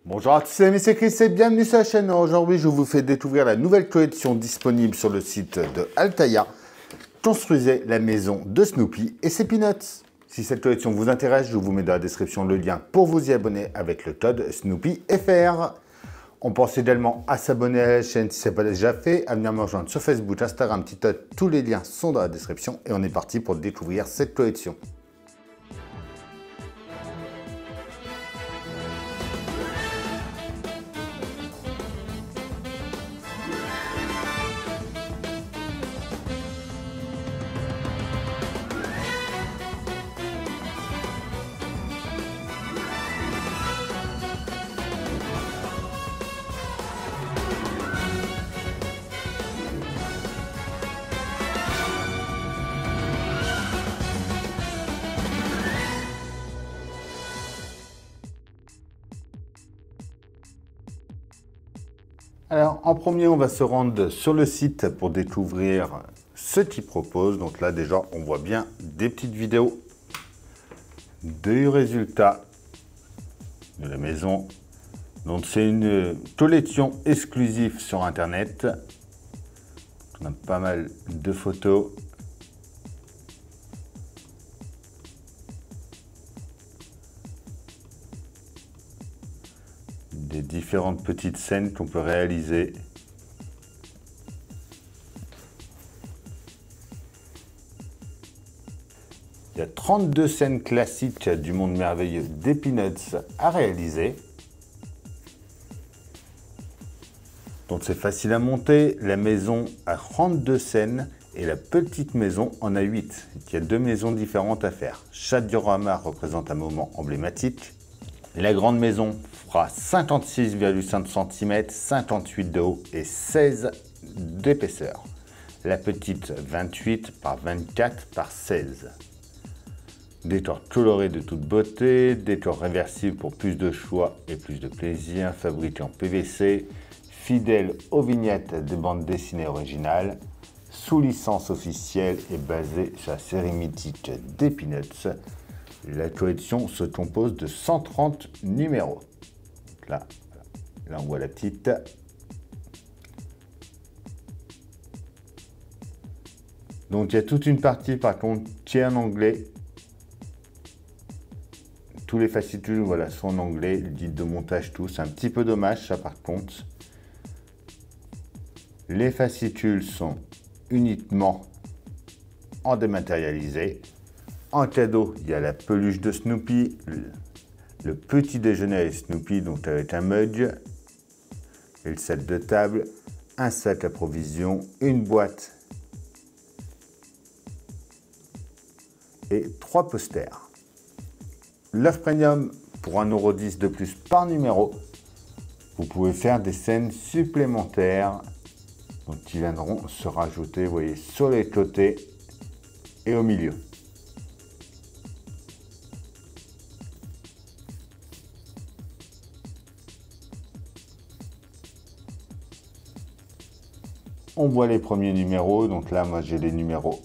Bonjour à tous, c'est Chris et bienvenue sur la chaîne. Aujourd'hui, je vous fais découvrir la nouvelle collection disponible sur le site de Altaïa. Construisez la maison de Snoopy et ses Peanuts. Si cette collection vous intéresse, je vous mets dans la description le lien pour vous y abonner avec le code SnoopyFR. On pense également à s'abonner à la chaîne si ce n'est pas déjà fait, à venir me rejoindre sur Facebook, Instagram, TikTok. Tous les liens sont dans la description et on est parti pour découvrir cette collection. Alors, en premier, on va se rendre sur le site pour découvrir ce qu'il propose. Donc là, déjà, on voit bien des petites vidéos du résultat de la maison. Donc, c'est une collection exclusive sur Internet. On a pas mal de photos. Des différentes petites scènes qu'on peut réaliser. Il y a 32 scènes classiques du monde merveilleux des Peanuts à réaliser. Donc c'est facile à monter. La maison a 32 scènes et la petite maison en a 8. Il y a deux maisons différentes à faire. Chaque diorama représente un moment emblématique. La grande maison fera 56,5 cm, 58 de haut et 16 d'épaisseur. La petite 28 par 24 par 16. Décor coloré de toute beauté, décor réversible pour plus de choix et plus de plaisir, fabriqué en PVC, fidèle aux vignettes de bande dessinée originale, sous licence officielle et basée sur la série mythique des Peanuts. La collection se compose de 130 numéros. Donc là, on voit la petite. Donc il y a toute une partie par contre qui est en anglais. Tous les fascicules voilà, sont en anglais, le guide de montage, tout. C'est un petit peu dommage ça par contre. Les fascicules sont uniquement en dématérialisé. En cadeau, il y a la peluche de Snoopy, le petit déjeuner avec Snoopy, donc avec un mug, et le set de table, un sac à provisions, une boîte et 3 posters. L'offre premium pour 1,10 € de plus par numéro. Vous pouvez faire des scènes supplémentaires donc qui viendront se rajouter, vous voyez, sur les côtés et au milieu. On voit les premiers numéros, donc là moi j'ai les numéros,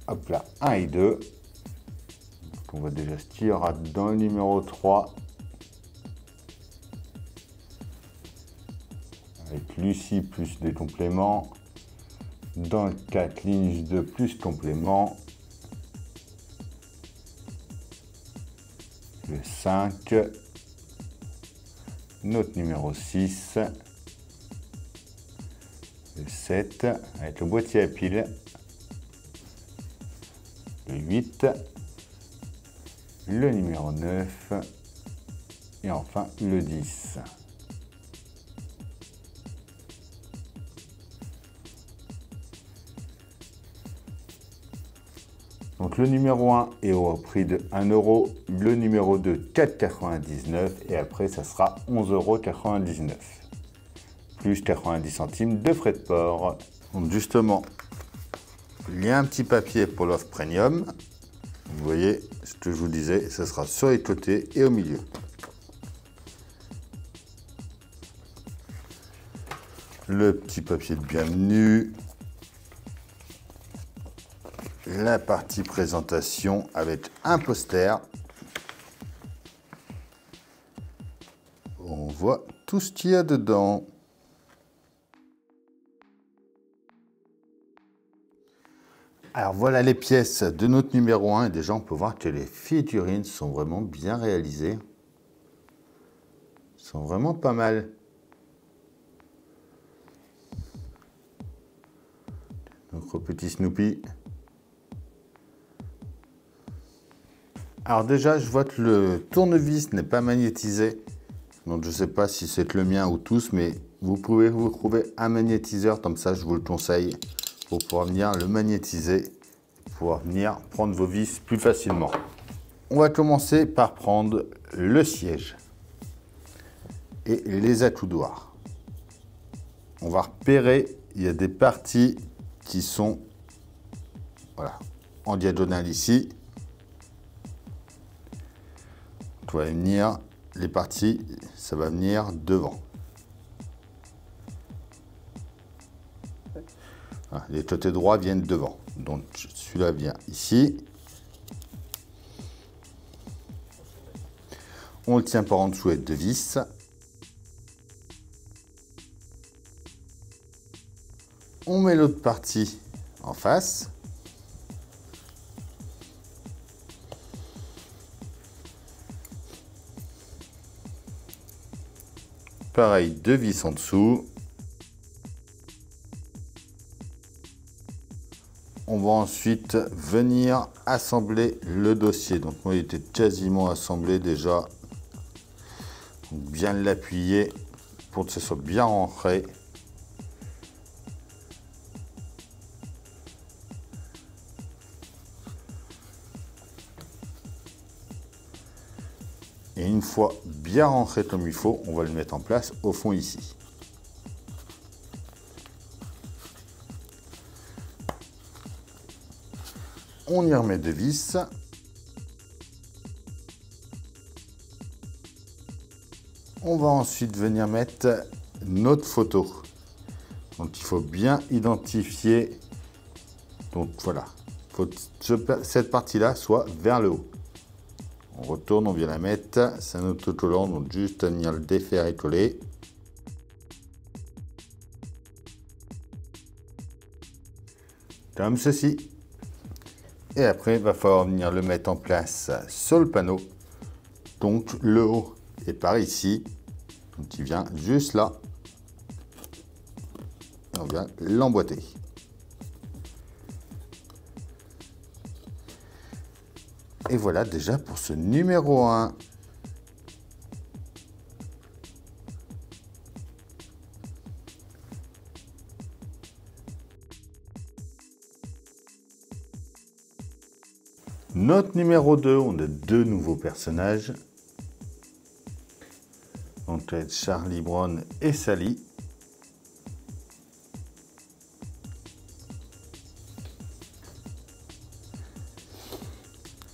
hop là, 1 et 2. Donc on voit déjà ce qu'il y aura dans le numéro 3. Avec Lucie plus des compléments. Dans le 4, Lynch 2 plus compléments. Le 5. Notre numéro 6. Le 7 avec le boîtier à piles, le 8, le numéro 9 et enfin le 10. Donc le numéro 1 est au prix de 1 €, le numéro 2 4,99 € et après ça sera 11,99 €. Plus 90 centimes de frais de port. Donc justement, il y a un petit papier pour l'offre premium. Vous voyez ce que je vous disais, ce sera sur les côtés et au milieu. Le petit papier de bienvenue. La partie présentation avec un poster. on voit tout ce qu'il y a dedans. Alors voilà les pièces de notre numéro 1. Et déjà, on peut voir que les figurines sont vraiment bien réalisées. Elles sont vraiment pas mal. Notre petit Snoopy. Alors déjà, je vois que le tournevis n'est pas magnétisé. Donc je ne sais pas si c'est le mien ou tous, mais vous pouvez vous trouver un magnétiseur comme ça, je vous le conseille, pour pouvoir venir le magnétiser, pour pouvoir venir prendre vos vis plus facilement. On va commencer par prendre le siège et les accoudoirs. On va repérer, il y a des parties qui sont voilà, en diagonale ici. On va venir, les parties, ça va venir devant. Voilà, les côtés droits viennent devant. Donc celui-là vient ici. On le tient par en dessous avec deux vis. On met l'autre partie en face. Pareil, deux vis en dessous. On va ensuite venir assembler le dossier. Donc moi, il était quasiment assemblé déjà. Donc, bien l'appuyer pour que ce soit bien rentré. Et une fois bien rentré comme il faut, on va le mettre en place au fond ici. On y remet deux vis. On va ensuite venir mettre notre photo. Donc il faut bien identifier. Donc voilà, faut que cette partie-là soit vers le haut. On retourne, on vient la mettre. C'est un autocollant, donc juste à venir le défaire et coller. Comme ceci. Et après, il va falloir venir le mettre en place sur le panneau. Donc le haut est par ici. Donc il vient juste là. On vient l'emboîter. Et voilà déjà pour ce numéro 1. Notre numéro 2, on a deux nouveaux personnages. Donc Charlie Brown et Sally.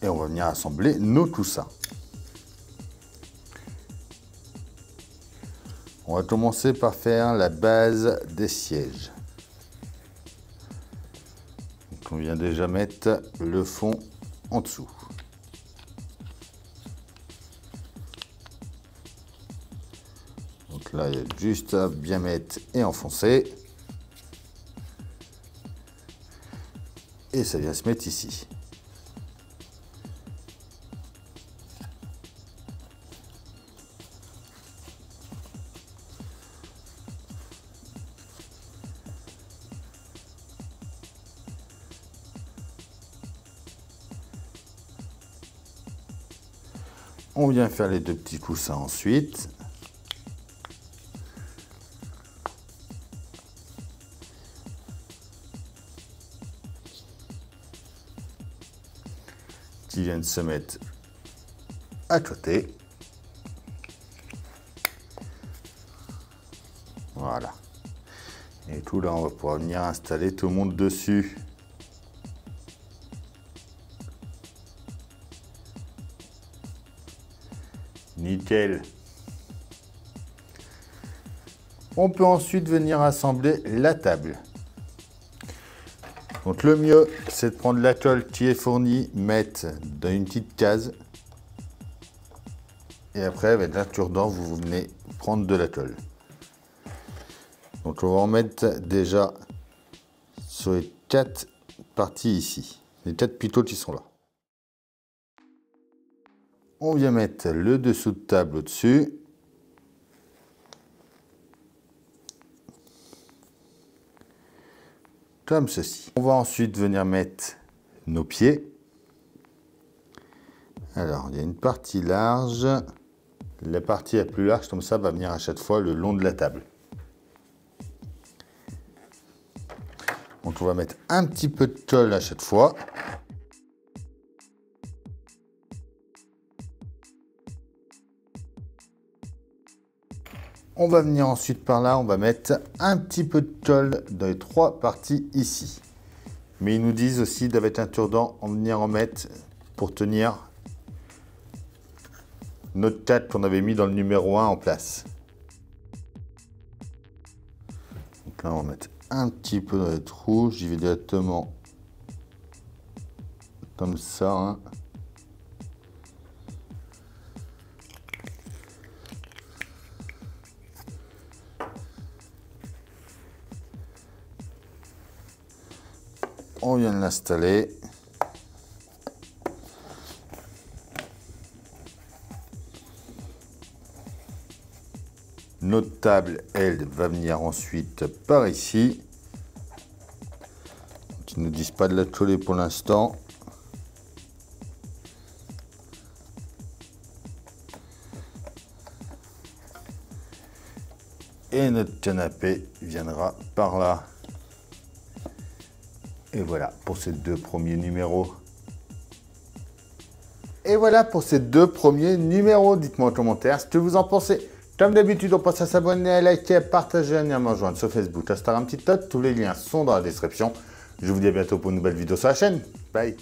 Et on va venir assembler nos coussins. On va commencer par faire la base des sièges. Donc on vient déjà mettre le fond en dessous. Donc là, il y a juste à bien mettre et enfoncer. Et ça vient se mettre ici. On vient faire les deux petits coussins ensuite. Qui viennent se mettre à côté. Voilà. Et tout là, on va pouvoir venir installer tout le monde dessus. Nickel. On peut ensuite venir assembler la table. Donc le mieux, c'est de prendre la colle qui est fournie, mettre dans une petite case. Et après, avec un cure-dent, vous venez prendre de la colle. Donc on va en mettre déjà sur les 4 parties ici. Les 4 pitot qui sont là. On vient mettre le dessous de table au-dessus. Comme ceci. On va ensuite venir mettre nos pieds. Alors, il y a une partie large. La partie la plus large, comme ça, va venir à chaque fois le long de la table. Donc, on va mettre un petit peu de colle à chaque fois. On va venir ensuite par là, on va mettre un petit peu de colle dans les 3 parties ici. Mais ils nous disent aussi d'avec un cure-dent, on va venir en mettre pour tenir notre 4 qu'on avait mis dans le numéro 1 en place. Donc là, on va mettre un petit peu dans les trous. J'y vais directement comme ça. Hein. On vient de l'installer. Notre table, elle, va venir ensuite par ici. Ils ne nous disent pas de la coller pour l'instant. Et notre canapé viendra par là. Et voilà pour ces 2 premiers numéros. Et voilà pour ces 2 premiers numéros. Dites-moi en commentaire ce que vous en pensez. Comme d'habitude, on pense à s'abonner, à liker, à partager, à venir me rejoindre sur Facebook, Instagram, TikTok. Tous les liens sont dans la description. Je vous dis à bientôt pour une nouvelle vidéo sur la chaîne. Bye.